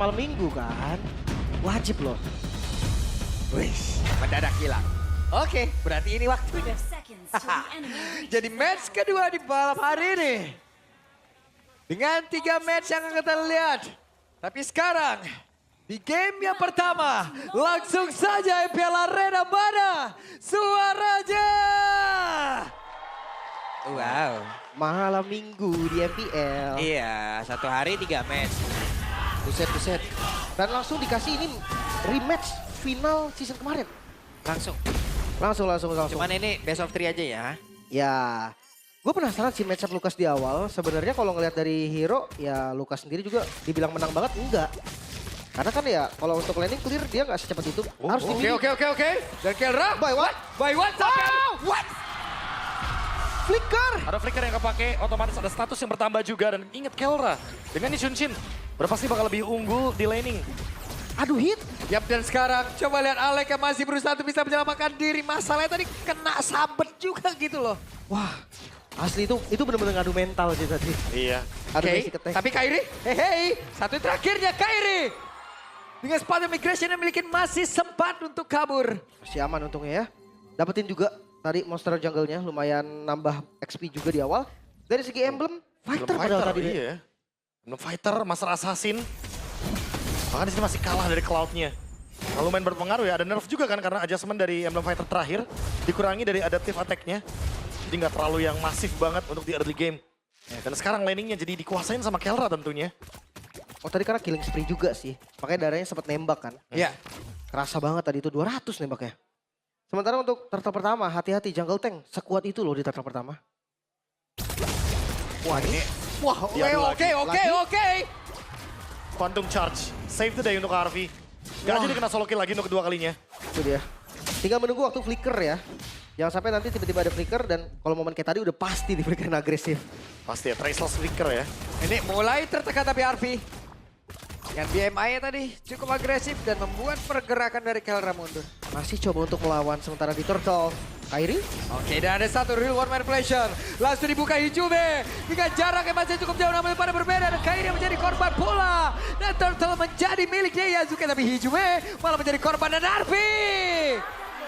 malam minggu kan. Wajib loh. Wih, mendadak hilang. Oke, berarti ini waktunya. Jadi match kedua di malam hari ini. Dengan 3 match yang akan kita lihat. Tapi sekarang, di game yang pertama, langsung saja MPL Arena mana suaranya? Wow. Malam minggu di MPL. Iya, 1 hari 3 match. Buset. Dan langsung dikasih ini rematch final season kemarin. Langsung. Langsung. Cuman ini best of 3 aja ya. Ya, gue penasaran sih matchup Lukas di awal. Sebenarnya kalau ngelihat dari hero, ya Lukas sendiri juga dibilang menang banget, enggak. Karena kan ya, kalau untuk landing clear dia nggak secepat itu. Harus dipilih. Oke. Dan Kelra. By what? By what? What? Flicker! Ada flicker yang kepake, otomatis ada status yang bertambah juga. Dan ingat Kelra, dengan Nishunshin, berpasti bakal lebih unggul di laning. Aduh hit! Yap, dan sekarang coba lihat Alek yang masih berusaha untuk bisa menyelamatkan diri. Masalahnya tadi kena sabet juga gitu loh. Wah, asli itu bener-bener ngadu mental sih tadi. Iya. Adu Oke, basic attack. tapi Kairi, hei, satu terakhirnya Kairi. Dengan sepatu migration yang memiliki masih sempat untuk kabur. Masih aman untungnya ya. Dapetin juga tadi monster jungle-nya, lumayan nambah XP juga di awal. Dari segi emblem, fighter padahal tadi. Iya. Belum fighter, Master Assassin. Bahkan di sini masih kalah dari Cloud-nya. Nah, lumayan berpengaruh ya, ada nerf juga kan karena adjustment dari emblem fighter terakhir. Dikurangi dari adaptive attack-nya. Jadi nggak terlalu yang masif banget untuk di early game. Dan sekarang laningnya jadi dikuasain sama Kelra tentunya. Oh tadi karena killing spree juga sih. Makanya darahnya sempat nembak kan. Iya. Kerasa banget tadi itu 200 nembaknya. Sementara untuk turtle pertama, hati-hati jungle tank. Sekuat itu loh di turtle pertama. Wah ini Wah, Iya, oke. Quantum Charge. Save the day untuk Harvey. Gak jadi kena solo kill lagi untuk kedua kalinya. Itu dia. Tinggal menunggu waktu flicker ya. Jangan sampai nanti tiba-tiba ada flicker dan kalau momen kayak tadi udah pasti di flickerin agresif. Pasti ya, Traceless flicker ya. Ini mulai tertekan tapi Arfi. Yang BMI-nya tadi cukup agresif dan membuat pergerakan dari Kelra mundur. Masih coba untuk melawan sementara di turtle. Kairi? Oke, dan ada satu real one manipulation. Langsung dibuka Hijube. Dengan jarak yang masih cukup jauh namun pada berbeda. Dan Kairi yang menjadi korban pula. Dan turtle menjadi miliknya Yasuke. Tapi Hijube malah menjadi korban dan Arfi.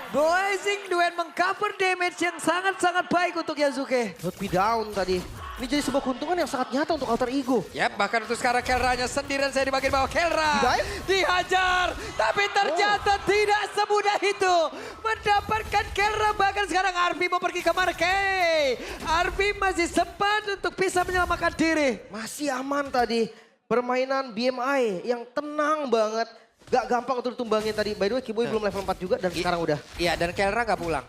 Blazing Duet mengcover damage yang sangat-sangat baik untuk Yasuke. Not be down tadi. Ini jadi sebuah keuntungan yang sangat nyata untuk alter ego. Yap, bahkan untuk sekarang Kelra-nya sendirian saya di bagian bawah. Kelra Didive? dihajar, tapi ternyata tidak semudah itu mendapatkan Kelra. Bahkan sekarang Arfi mau pergi ke Marquee. Arfi masih sempat untuk bisa menyelamatkan diri. Masih aman tadi. Permainan BMI yang tenang banget. Gak gampang untuk ditumbangin tadi. By the way, Kiboy belum level 4 juga dan sekarang udah. Iya, dan Kelra nggak pulang.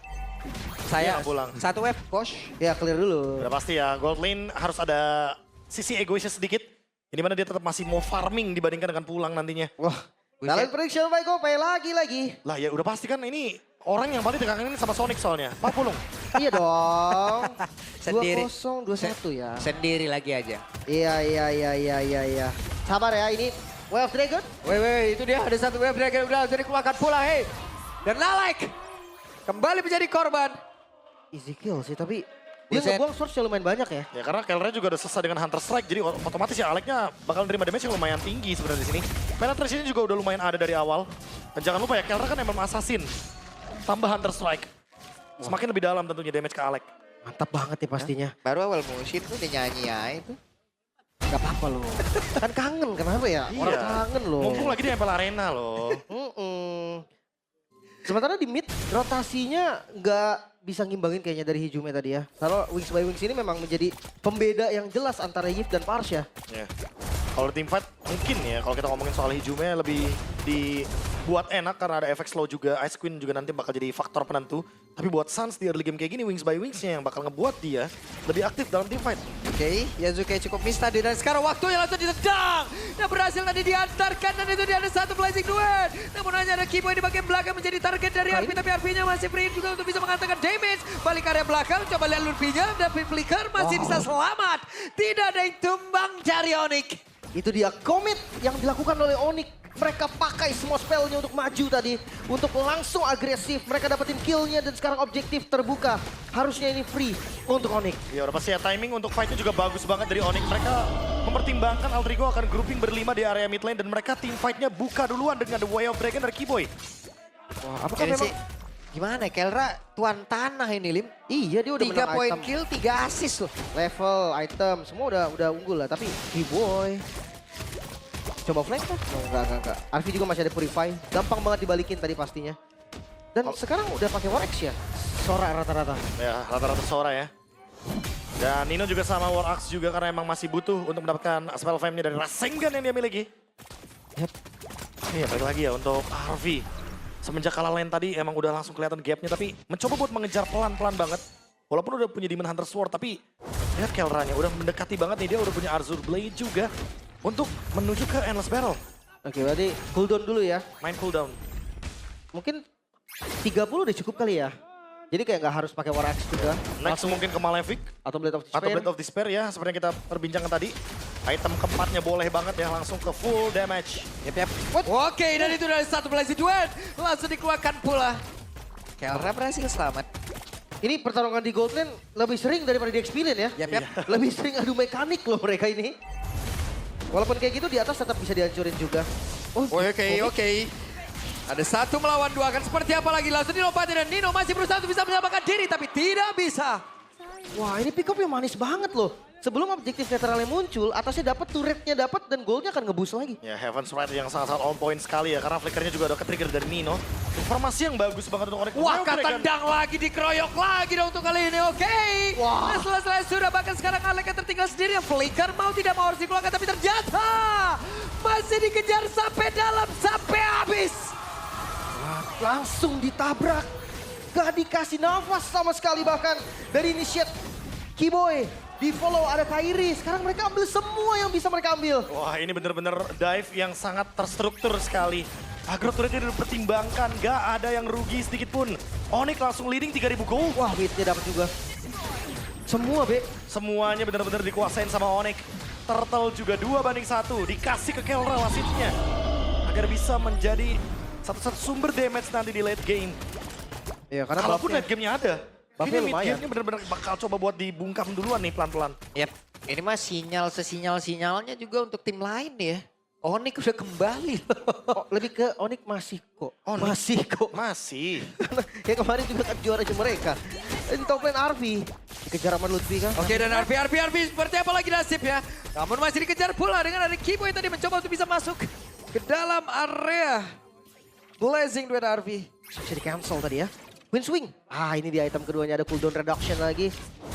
Saya Nggak pulang. satu wave, coach. Ya clear dulu. Udah pasti ya, Gold Lane harus ada sisi egoisnya sedikit. Ini mana dia tetap masih mau farming dibandingkan dengan pulang nantinya. Wah, talent prediction by Gopay lagi. Lah ya udah pasti kan ini orang yang paling tekangan ini sama Sonic soalnya. Pak Pulung. Iya dong. Sendiri. 2-0, 2-1 ya. Sendiri lagi aja. Iya. Sabar ya, ini Way of Dragon. Weh, itu dia ada satu wave dragon udah jadi keluarkan pula, hei. Dan Lalek kembali menjadi korban. Easy kill sih, tapi dia Buset. ngebuang source lumayan banyak ya. Ya karena Kelra juga udah selesai dengan Hunter Strike, jadi otomatis ya Aleknya bakal nerima damage yang lumayan tinggi sebenarnya di sini. Penetration juga udah lumayan ada dari awal. Dan jangan lupa ya, Kelra kan emang assassin. Tambah Hunter Strike. Semakin lebih dalam tentunya damage ke Alek. Mantap banget ya pastinya. Baru awal musim tuh dia nyanyi ya itu. Gak apa-apa loh. Kan kangen, kenapa ya? Orang kangen loh. Mumpung lagi di MPL Arena loh. Sementara di mid, rotasinya nggak bisa ngimbangin kayaknya dari Hijume tadi ya. Kalau Wings by Wings ini memang menjadi pembeda yang jelas antara Yif dan Parsha. Ya. Kalau team fight mungkin ya, kalau kita ngomongin soal Hijume lebih dibuat enak karena ada efek slow juga. Ice Queen juga nanti bakal jadi faktor penentu. Tapi buat Suns di early game kayak gini, Wings by Wingsnya yang bakal ngebuat dia lebih aktif dalam team fight. Oke, Yasuke cukup miss tadi dan sekarang waktunya langsung ditendang. Dan berhasil tadi diantarkan dan itu dia ada satu blazing duet. Namun hanya ada Kiboy di bagian belakang menjadi target dari Arfi. Tapi Arfi-nya masih free juga untuk bisa mengatakan damage. Balik area belakang, coba lihat Lurpinya. Dan Flicker masih bisa selamat. Tidak ada yang tumbang dari Onyx. Itu dia komit yang dilakukan oleh Onyx. Mereka pakai semua spellnya untuk maju tadi. Untuk langsung agresif. Mereka dapetin killnya dan sekarang objektif terbuka. Harusnya ini free untuk Onyx. Ya udah pasti ya, timing untuk fightnya juga bagus banget dari Onyx. Mereka mempertimbangkan Altrigo akan grouping berlima di area mid lane dan mereka team fight-nya buka duluan dengan The Way of Dragon dari Kiboy. Wah, apakah Ini memang... sih, gimana ya, Kelra tuan tanah ini, Lim. Iya, dia udah 3 menang poin item. kill, 3 assist loh. Level, item, semua udah unggul lah. Tapi Kiboy... Coba flank kan? Oh, enggak. Arfi juga masih ada Purify. Gampang banget dibalikin tadi pastinya. Dan sekarang udah pakai War Axe ya? Sora rata-rata. Ya, rata-rata Sora ya. Dan Nino juga sama War Axe juga karena emang masih butuh untuk mendapatkan spell fame-nya dari Rasengan yang dia miliki. Yep. Iya, balik lagi ya untuk Harvey. Semenjak kalah lane tadi emang udah langsung kelihatan gapnya, tapi mencoba buat mengejar pelan-pelan banget. Walaupun udah punya Demon Hunter Sword, tapi lihat Kelranya udah mendekati banget nih, dia udah punya Azure Blade juga untuk menuju ke Endless Battle. Oke, berarti cooldown dulu ya. Main cooldown. Mungkin 30 udah cukup kali ya. Jadi kayak nggak harus pakai War Axe juga. Next mungkin ke Malefic Atau Blade of Despair. atau Blade of Despair ya, seperti yang kita perbincangkan tadi. Item keempatnya boleh banget ya, langsung ke full damage. Yap. Oke, dan itu dari satu Blazing Duet. Langsung dikeluarkan pula. Kelra berhasil selamat. Ini pertarungan di Gold Lane lebih sering daripada di XP Lane ya. Yap. Lebih sering adu mekanik loh mereka ini. Walaupun kayak gitu di atas tetap bisa dihancurin juga. Oke. Ada 1 melawan 2, akan seperti apa lagi? Langsung dilompatin dan Nino masih berusaha untuk bisa menyelamatkan diri, tapi tidak bisa. Wah, ini pick up yang manis banget loh. Sebelum objektif netralnya muncul, atasnya dapat, turretnya dapat, dan goldnya akan ngebus lagi. Ya, Heaven's Right yang sangat-sangat on point sekali ya, karena flickernya juga udah ke-trigger dari Nino. Informasi yang bagus banget untuk Onyx. Wah, ketendang lagi, dikeroyok lagi dong untuk kali ini. Oke. Wah. Nah, setelah sudah, bahkan sekarang Alek yang tertinggal sendiri. Yang flicker mau tidak mau harus dikeluarkan, tapi ternyata masih dikejar sampai dalam, sampai habis. Langsung ditabrak. Gak dikasih nafas sama sekali bahkan dari initiate Kiboy. Di follow ada Kairi. Sekarang mereka ambil semua yang bisa mereka ambil. Wah, ini bener-bener dive yang sangat terstruktur sekali. Agro turretnya dipertimbangkan, gak ada yang rugi sedikit pun. Onyx langsung leading 3000 gold. Wah, hitnya dapat juga. Semua, Be. Semuanya benar-benar dikuasain sama Onyx. Turtle juga 2-1, dikasih ke Kelra wasitnya. Agar bisa menjadi satu-satu sumber damage nanti di late game. Ya, karena Kalaupun buffnya- late game-nya ada. buffnya Ini mid lumayan. game-nya benar-benar bakal coba buat dibungkam duluan nih pelan-pelan. Yap. Ini mah sinyalnya juga untuk tim lain ya. Onyx udah kembali. Oh, lebih ke Onyx masih kok. Onyx. Masih kok. Masih. Yang kemarin juga kan juara aja mereka. Di top lane Arfi. Dikejar sama Lutfi kan. Oke, dan Arfi seperti apa lagi nasibnya? Namun masih dikejar pula dengan ada Kiboy tadi mencoba untuk bisa masuk ke dalam area Blazing Duet Arfi. Bisa di cancel tadi ya. Queen Swing. Ah, ini di item keduanya ada cooldown reduction lagi.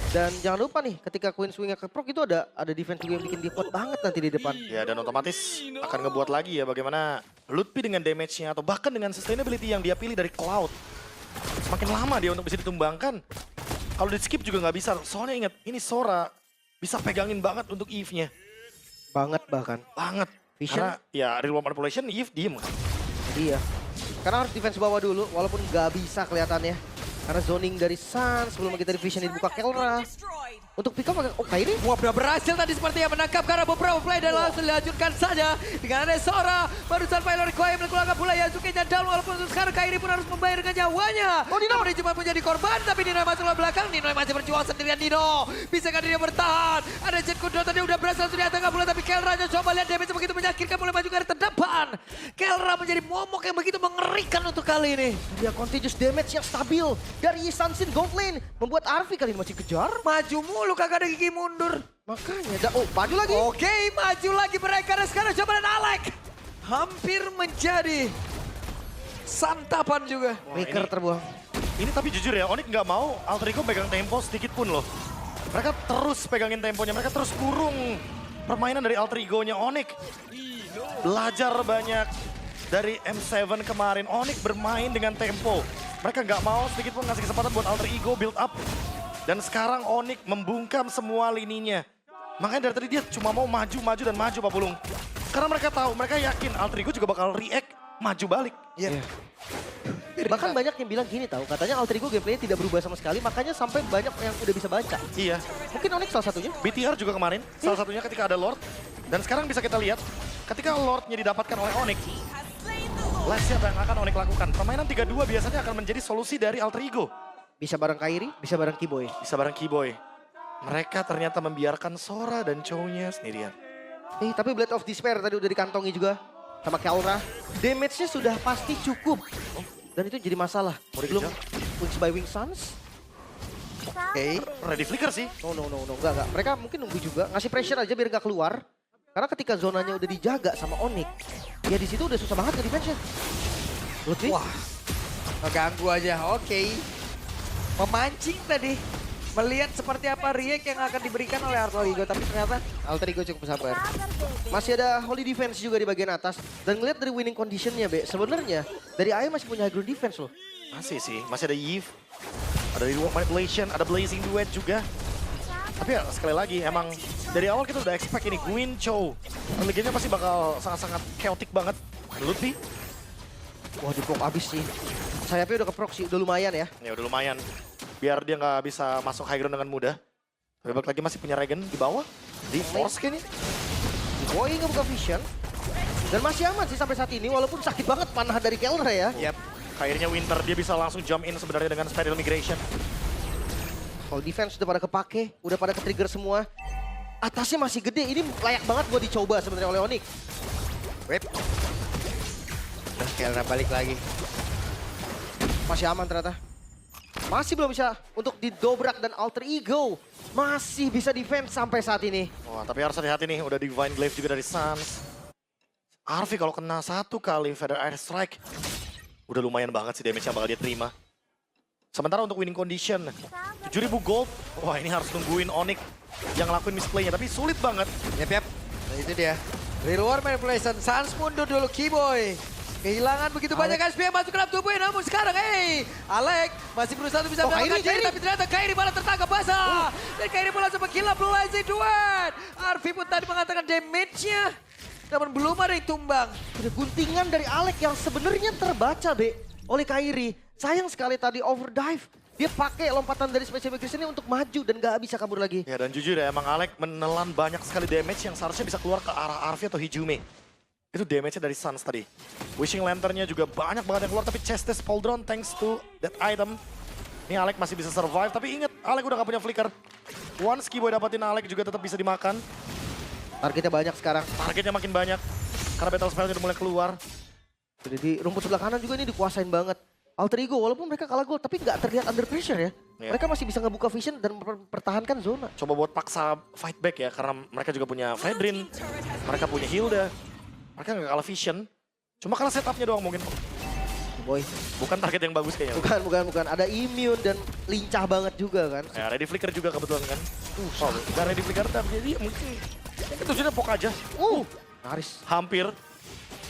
Dan jangan lupa nih, ketika Queen Swing-nya ke proc itu ada defense juga yang bikin dia kuat banget nanti di depan. Ya, dan otomatis akan ngebuat lagi ya bagaimana Lutfi dengan damage-nya atau bahkan dengan sustainability yang dia pilih dari Cloud. Semakin lama dia untuk bisa ditumbangkan. Kalau di skip juga nggak bisa, soalnya ingat ini Sora bisa pegangin banget untuk Eve-nya. Banget bahkan. Banget. Vision? Karena ya real world manipulation Eve diem kan. Iya. Karena harus defense bawah dulu, walaupun nggak bisa kelihatannya. Karena zoning dari Sun, sebelum kita di vision dibuka Kelra. Untuk pick up agak, oh Kairi. Wah, sudah berhasil tadi sepertinya menangkap karena beberapa play dan langsung dilanjutkan saja. Dengan ada Sora, barusan Pylor Koi melakukan pula Yasuke-nya down. Walaupun untuk sekarang Kairi pun harus membayar dengan nyawanya. Oh, Nino. Namun dia cuma menjadi korban, tapi Nino masuk ke belakang. Nino masih berjuang sendirian Nino. Bisakah dia bertahan? Ada Jet Kudo tadi udah berhasil untuk diatangkan pula, tapi Kelra coba lihat damage begitu menyakitkan mulai maju ke arah terdepan. Kelra menjadi momok yang begitu mengerikan untuk kali ini. Dia contagious damage yang stabil dari Sansin Gold Lane. Membuat Arfi kali ini masih kejar. Maju mulu, kagak ada gigi mundur. Makanya, oh maju lagi. Oke, maju lagi mereka dan sekarang coba dan Alek. Hampir menjadi santapan juga. Maker terbuang. Ini tapi jujur ya, Onyx nggak mau Altrigo pegang tempo sedikit pun loh. Mereka terus pegangin temponya, mereka terus kurung permainan dari Altrigo-nya Onyx. Belajar banyak dari M7 kemarin, Onyx bermain dengan tempo. Mereka nggak mau sedikit pun ngasih kesempatan buat Alter Ego build up. Dan sekarang Onyx membungkam semua lininya. Makanya dari tadi dia cuma mau maju dan maju Pak Pulung. Karena mereka tahu, mereka yakin Alter Ego juga bakal react, maju balik. Iya. Bahkan banyak yang bilang gini tahu, katanya Alter Ego gameplaynya tidak berubah sama sekali, makanya sampai banyak yang udah bisa baca. Iya. Mungkin Onyx salah satunya. BTR juga kemarin, salah satunya ketika ada Lord. Dan sekarang bisa kita lihat, ketika Lordnya didapatkan oleh Onyx, siapa yang akan Onyx lakukan? Permainan 3-2 biasanya akan menjadi solusi dari Alter Ego. Bisa bareng Kairi, bisa bareng Kiboy. Bisa bareng Kiboy. Mereka ternyata membiarkan Sora dan Chow-nya sendirian. Tapi Blade of Despair tadi udah dikantongi juga sama Kelra. Damage-nya sudah pasti cukup. Dan itu jadi masalah. Belum Wings by Wing Suns. Ready flicker sih. No. Enggak. Mereka mungkin nunggu juga. Ngasih pressure aja biar gak keluar. Karena ketika zonanya udah dijaga sama Onyx. Ya di situ udah susah banget nge-defense-nya. Lutfi? Wah, ngeganggu aja. Oke. Memancing tadi. Melihat seperti apa react yang akan diberikan oleh Alter Ego. Tapi ternyata Alter Ego cukup sabar. Masih ada Holy Defense juga di bagian atas. Dan ngeliat dari winning condition-nya, Be. Sebenarnya dari AE masih punya high ground defense loh. Masih sih, masih ada Eve. Ada Reward Manipulation, ada Blazing Duet juga. Tapi ya sekali lagi emang dari awal kita udah expect ini Gwyn Chow. Early game-nya pasti bakal sangat-sangat chaotic banget. Lutfi. Wah, diprok abis sih. Sayapnya udah keprok sih, udah lumayan ya. Ya udah lumayan. Biar dia nggak bisa masuk high ground dengan mudah. Tapi balik lagi masih punya Regen di bawah. Di force kayaknya. Boy ngebuka vision. Dan masih aman sih sampai saat ini, walaupun sakit banget panah dari Kelra ya. Yap. Akhirnya Winter dia bisa langsung jump in sebenarnya dengan Spiral Migration. Kalau defense udah pada kepake, udah pada ke-trigger semua. Atasnya masih gede, ini layak banget buat dicoba sebenarnya oleh Onyx. Whip. Terus Kelra balik lagi. Masih aman ternyata. Masih belum bisa untuk didobrak dan Alter Ego. Masih bisa defense sampai saat ini. Wah, tapi harus hati-hati nih, udah Divine Glaive juga dari Suns. Arfi kalau kena satu kali Feather Air Strike, udah lumayan banget sih damage yang bakal dia terima. Sementara untuk winning condition, 7.000 gold. Wah, ini harus nungguin Onyx yang ngelakuin misplay-nya, tapi sulit banget. Yap. Nah itu dia. Reward Manipulation. Sans mundur dulu Keyboy. Kehilangan begitu banyak SP yang masuk ke dalam tubuhnya. Namun sekarang, Alek masih berusaha untuk bisa mendapatkan Kairi. Tapi ternyata Kairi malah tertangkap basah. Dan Kairi malah sempat kill Blazing Duet. Arfi pun tadi mengatakan damage-nya. Namun belum ada yang tumbang. Ada guntingan dari Alek yang sebenarnya terbaca, Be, oleh Kairi. Sayang sekali tadi overdrive. Dia pakai lompatan dari Special Migration ini untuk maju dan gak bisa kabur lagi. Ya dan jujur ya, emang Alek menelan banyak sekali damage yang seharusnya bisa keluar ke arah Arfi atau Hijume. Itu damage-nya dari Suns tadi. Wishing Lantern-nya juga banyak banget yang keluar, tapi Chestes Pauldron thanks to that item. Ini Alek masih bisa survive, tapi inget Alek udah gak punya flicker. Once Keyboy dapetin Alek juga tetap bisa dimakan. Targetnya banyak sekarang. Targetnya makin banyak, karena Battle Spell udah mulai keluar. Jadi di rumput sebelah kanan juga ini dikuasain banget. Alter Ego, walaupun mereka kalah gol, tapi nggak terlihat under pressure ya. Yeah. Mereka masih bisa ngebuka vision dan mempertahankan zona. Coba buat paksa fight back ya, karena mereka juga punya Fredrin, mereka punya Hilda. Mereka nggak kalah vision, cuma kalah setupnya doang mungkin. Boy. Bukan target yang bagus kayaknya. Bukan. Ada immune dan lincah banget juga kan. Ya, ready flicker juga kebetulan kan. Gak ready flicker tapi jadi mungkin itu sudah pok aja. Nyaris. Hampir.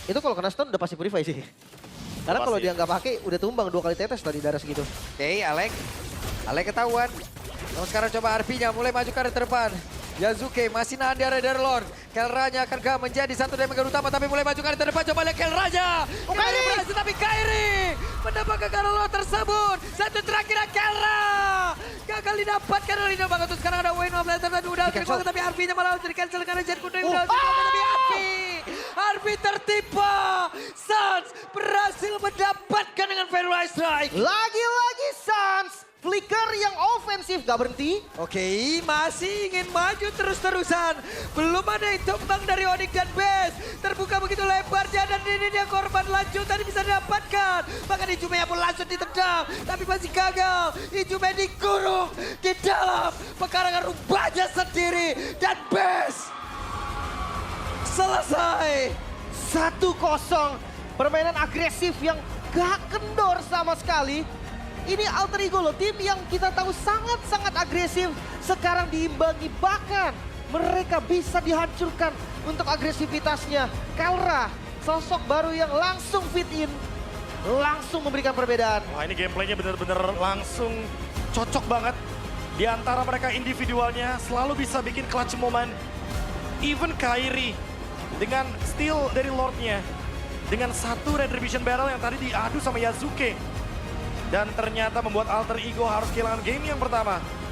Itu kalau kena stun udah pasti purify sih. Karena kalau dia nggak pakai udah tumbang 2 kali tetes tadi darah segitu. Oke, Alek ketahuan. Namun sekarang coba Arfi-nya mulai maju ke arah depan. Yazuke masih nahan di area Darlon. Kelranya akankah menjadi satu dari megang utama tapi mulai maju ke arah depan. Coba lihat Kelranya. Kairi berhasil tapi Kairi mendapatkan Darlon tersebut. Satu terakhir Kelra. Gagal didapatkan oleh Lino Bang. Sekarang ada Wayne of Lantern dan udah terima tapi Arfi-nya malah di cancel karena Jet Kuda udah tapi Arfi tertimpa. Suns berhasil mendapatkan dengan Fair Strike. Lagi-lagi Suns. Flicker yang ofensif gak berhenti. Oke, masih ingin maju terus-terusan. Belum ada yang tumbang dari Onyx dan Bes. Terbuka begitu lebarnya dan ini dia korban lanjutan bisa didapatkan. Bahkan Hijume pun langsung ditendang. Tapi masih gagal. Hijume dikurung di dalam pekarangan rumahnya sendiri. Dan Bes selesai. 1-0. Permainan agresif yang gak kendor sama sekali. Ini Alter Ego loh, tim yang kita tahu sangat-sangat agresif. Sekarang diimbangi, bahkan mereka bisa dihancurkan untuk agresivitasnya. Kelra, sosok baru yang langsung fit in, langsung memberikan perbedaan. Wah, ini gameplaynya bener-bener langsung cocok banget. Di antara mereka individualnya selalu bisa bikin clutch moment. Even Kairi dengan steal dari Lordnya. Dengan satu Retribution Barrel yang tadi diadu sama Yazuke. Dan ternyata membuat Alter Ego harus kehilangan game yang pertama.